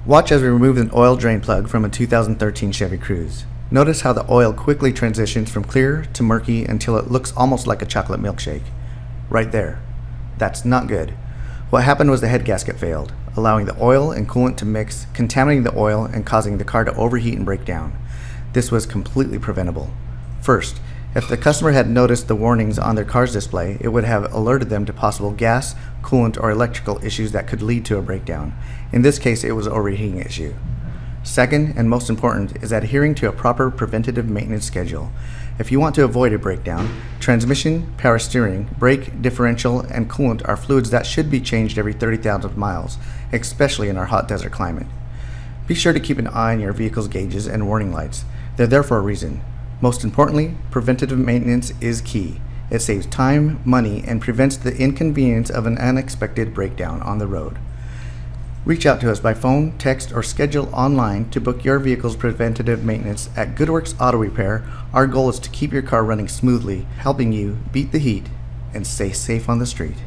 Watch as we remove an oil drain plug from a 2013 Chevy Cruze. Notice how the oil quickly transitions from clear to murky until it looks almost like a chocolate milkshake. Right there. That's not good. What happened was the head gasket failed, allowing the oil and coolant to mix, contaminating the oil and causing the car to overheat and break down. This was completely preventable. First, if the customer had noticed the warnings on their car's display, it would have alerted them to possible gas, coolant, or electrical issues that could lead to a breakdown. In this case, it was an overheating issue. Second, and most important, is adhering to a proper preventative maintenance schedule. If you want to avoid a breakdown, transmission, power steering, brake, differential, and coolant are fluids that should be changed every 30,000 miles, especially in our hot desert climate. Be sure to keep an eye on your vehicle's gauges and warning lights. They're there for a reason. Most importantly, preventative maintenance is key. It saves time, money, and prevents the inconvenience of an unexpected breakdown on the road. Reach out to us by phone, text, or schedule online to book your vehicle's preventative maintenance at GoodWorks Auto Repair. Our goal is to keep your car running smoothly, helping you beat the heat and stay safe on the street.